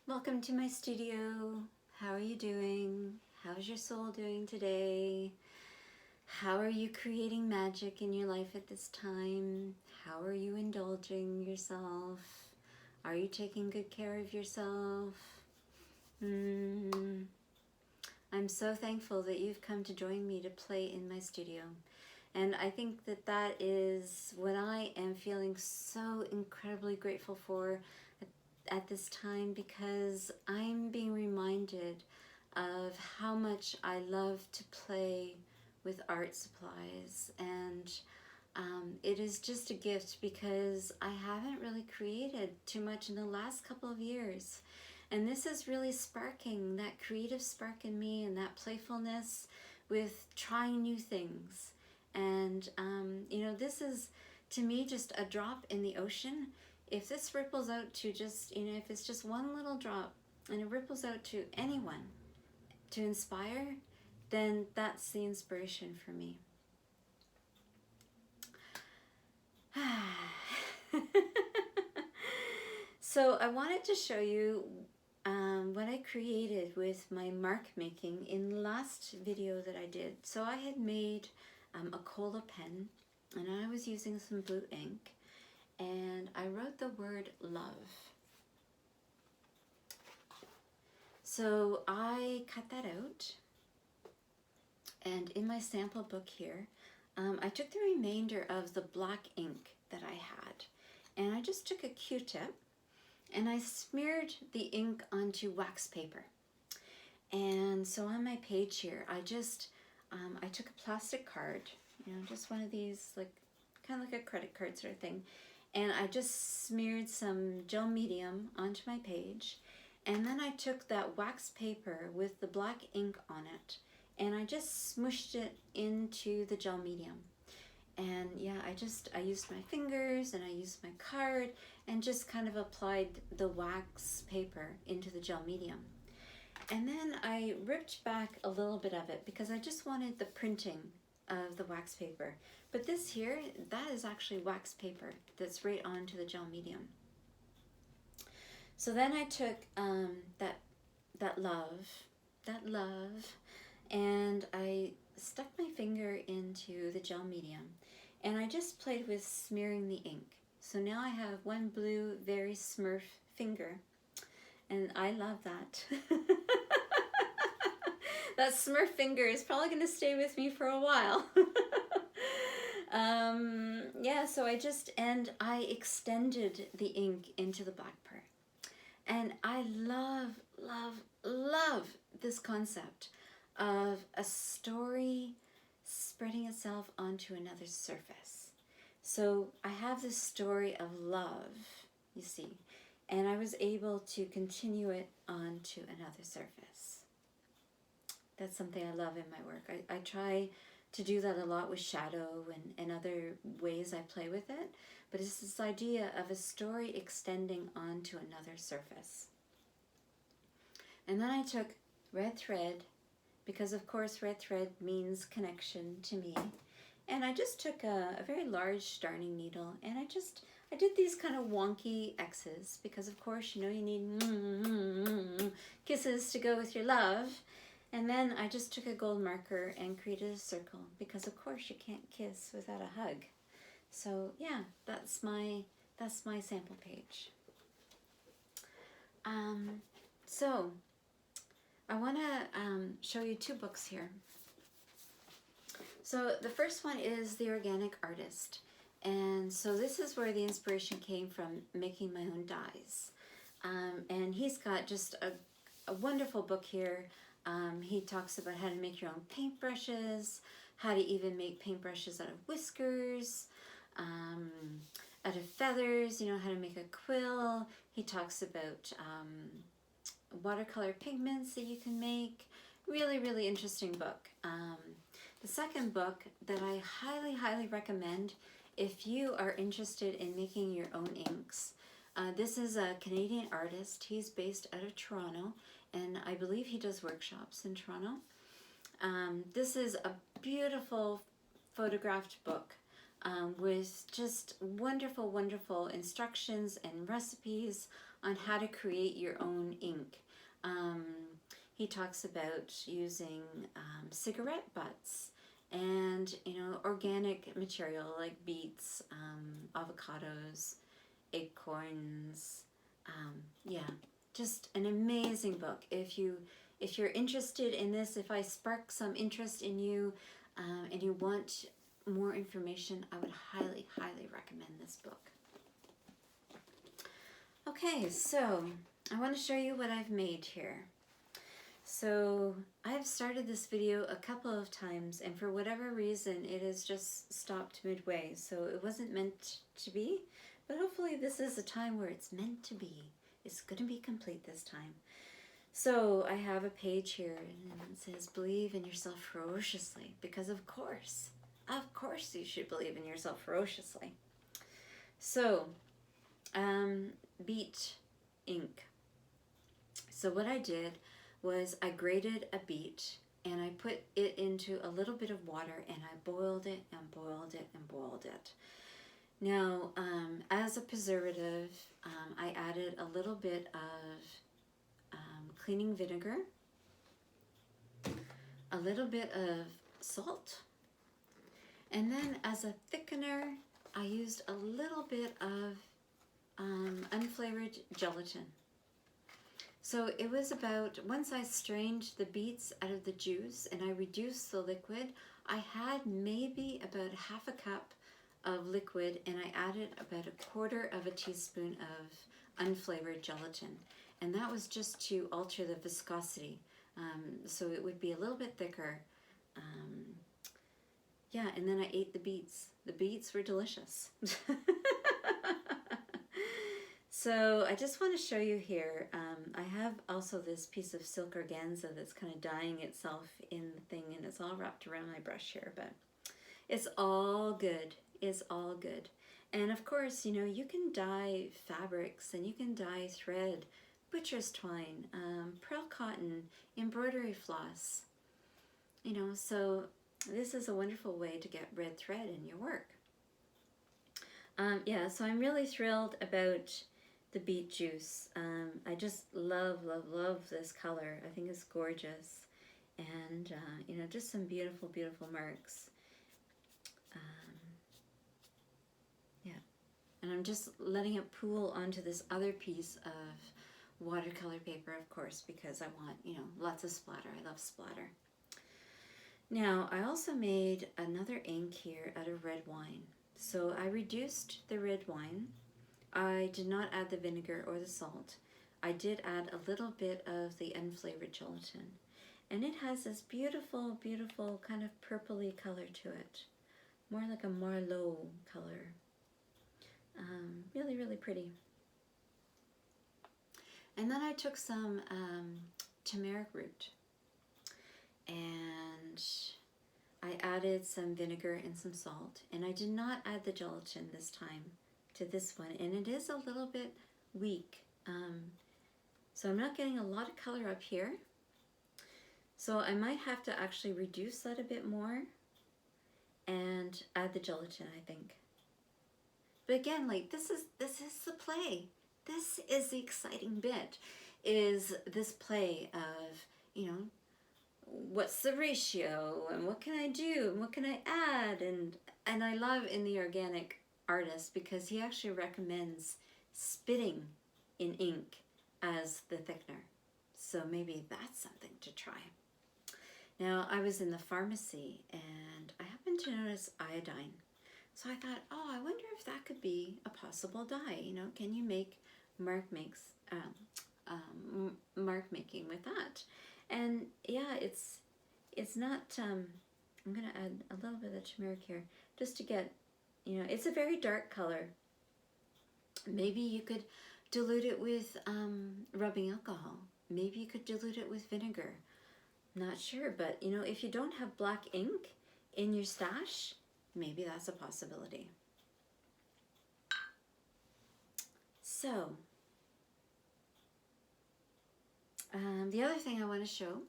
Welcome to my studio. How are you doing? How's your soul doing today? How are you creating magic in your life at this time? How are you indulging yourself? Are you taking good care of yourself? I'm so thankful that you've come to join me to play in my studio. And I think that that is what I am feeling so incredibly grateful for at this time, because I'm being reminded of how much I love to play with art supplies, and it is just a gift because I haven't really created too much in the last couple of years, and this is really sparking that creative spark in me and that playfulness with trying new things. And you know, this is to me just a drop in the ocean. If this ripples out to just, you know, if it's just one little drop and it ripples out to anyone to inspire, then that's the inspiration for me. So I wanted to show you what I created with my mark making in the last video that I did. So I had made a cola pen, and I was using some blue ink, and I wrote the word love. So I cut that out, and in my sample book here, I took the remainder of the black ink that I had, and I just took a Q-tip and I smeared the ink onto wax paper. And so on my page here, I just I took a plastic card, you know, just one of these, like kind of like a credit card sort of thing, and I just smeared some gel medium onto my page, and then I took that wax paper with the black ink on it, and I just smushed it into the gel medium. And yeah, I used my fingers and I used my card and just kind of applied the wax paper into the gel medium. And then I ripped back a little bit of it because I just wanted the printing of the wax paper. But this here, that is actually wax paper that's right onto the gel medium. So then I took that love, and I stuck my finger into the gel medium, and I just played with smearing the ink. So now I have one blue, very Smurf finger, and I love that. That Smurf finger is probably going to stay with me for a while. Yeah, so I extended the ink into the black part. And I love, love, love this concept of a story spreading itself onto another surface. So I have this story of love, you see, and I was able to continue it onto another surface. That's something I love in my work. I try to do that a lot with shadow and other ways I play with it, but it's this idea of a story extending onto another surface. And then I took red thread, because of course red thread means connection to me, and I just took a very large darning needle, and I did these kind of wonky X's, because of course, you know, you need kisses to go with your love. And then I just took a gold marker and created a circle, because of course you can't kiss without a hug. So yeah, that's my sample page. So I want to show you two books here. So the first one is The Organic Artist, and so this is where the inspiration came from, making my own dyes. And he's got just a wonderful book here. He talks about how to make your own paintbrushes, how to even make paintbrushes out of whiskers, out of feathers, you know, how to make a quill. He talks about watercolor pigments that you can make. Really, really interesting book. The second book that I highly, highly recommend if you are interested in making your own inks. This is a Canadian artist. He's based out of Toronto, and I believe he does workshops in Toronto. This is a beautiful photographed book with just wonderful, wonderful instructions and recipes on how to create your own ink. He talks about using cigarette butts and, you know, organic material like beets, avocados, acorns. Yeah, just an amazing book. If you're interested in this, if I spark some interest in you, and you want more information, I would highly, highly recommend this book. Okay, so I want to show you what I've made here. So I've started this video a couple of times, and for whatever reason it has just stopped midway, so it wasn't meant to be, but hopefully this is a time where it's meant to be. It's going to be complete this time. So I have a page here and it says believe in yourself ferociously, because of course you should believe in yourself ferociously. So beet ink. So what I did was I grated a beet and I put it into a little bit of water and I boiled it and boiled it and boiled it. Now, as a preservative, I added a little bit of cleaning vinegar, a little bit of salt, and then as a thickener, I used a little bit of unflavored gelatin. So it was about, once I strained the beets out of the juice and I reduced the liquid, I had maybe about half a cup of liquid and I added about 1/4 of a teaspoon of unflavored gelatin. And that was just to alter the viscosity, so it would be a little bit thicker. Yeah, and then I ate the beets. The beets were delicious. So I just want to show you here, I have also this piece of silk organza that's kind of dyeing itself in the thing, and it's all wrapped around my brush here, but it's all good. It's all good. And of course, you know, you can dye fabrics and you can dye thread, butcher's twine, pearl cotton, embroidery floss, you know, so this is a wonderful way to get red thread in your work. Yeah, so I'm really thrilled about the beet juice. I just love, love, love this color. I think it's gorgeous. And, you know, just some beautiful, beautiful marks. Yeah. And I'm just letting it pool onto this other piece of watercolor paper, of course, because I want, you know, lots of splatter. I love splatter. Now, I also made another ink here out of red wine. So I reduced the red wine. I did not add the vinegar or the salt. I did add a little bit of the unflavored gelatin. And it has this beautiful, beautiful kind of purpley color to it. More like a Marlowe color. Really, really pretty. And then I took some turmeric root. And I added some vinegar and some salt. And I did not add the gelatin this time to this one, and it is a little bit weak, so I'm not getting a lot of color up here, so I might have to actually reduce that a bit more and add the gelatin, I think. But again, like, this is the play. This is the exciting bit, is this play of, you know, what's the ratio and what can I do and what can I add, and I love in the organic artist because he actually recommends spitting in ink as the thickener. So maybe that's something to try. Now, I was in the pharmacy and I happened to notice iodine. So I thought, oh, I wonder if that could be a possible dye. You know, can you make mark making with that? And yeah, it's not, I'm gonna add a little bit of turmeric here just to get, you know, it's a very dark color. Maybe you could dilute it with rubbing alcohol. Maybe you could dilute it with vinegar. Not sure, but you know, if you don't have black ink in your stash, maybe that's a possibility. So, the other thing I want to show,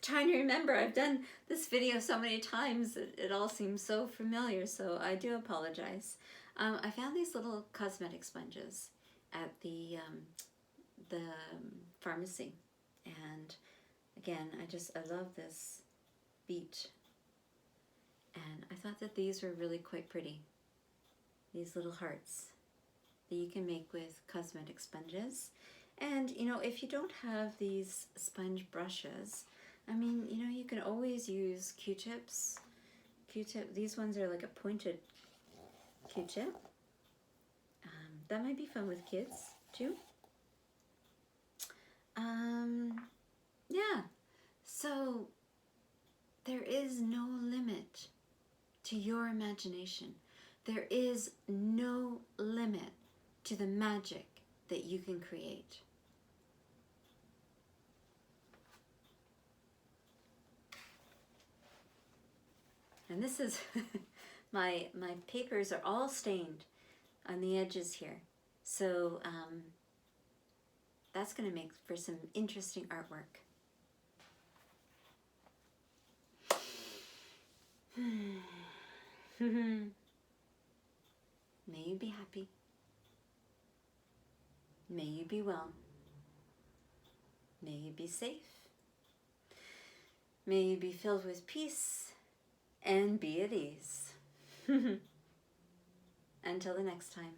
trying to remember, I've done this video so many times, it all seems so familiar, so I do apologize. I found these little cosmetic sponges, at the pharmacy. And again, I love this beet. And I thought that these were really quite pretty. These little hearts that you can make with cosmetic sponges. And, you know, if you don't have these sponge brushes, I mean, you know, you can always use Q-tips. These ones are like a pointed Q-tip. That might be fun with kids too. Yeah, so there is no limit to your imagination. There is no limit to the magic that you can create. And this is, my papers are all stained on the edges here. So that's going to make for some interesting artwork. May you be happy. May you be well. May you be safe. May you be filled with peace and be at ease. Until the next time.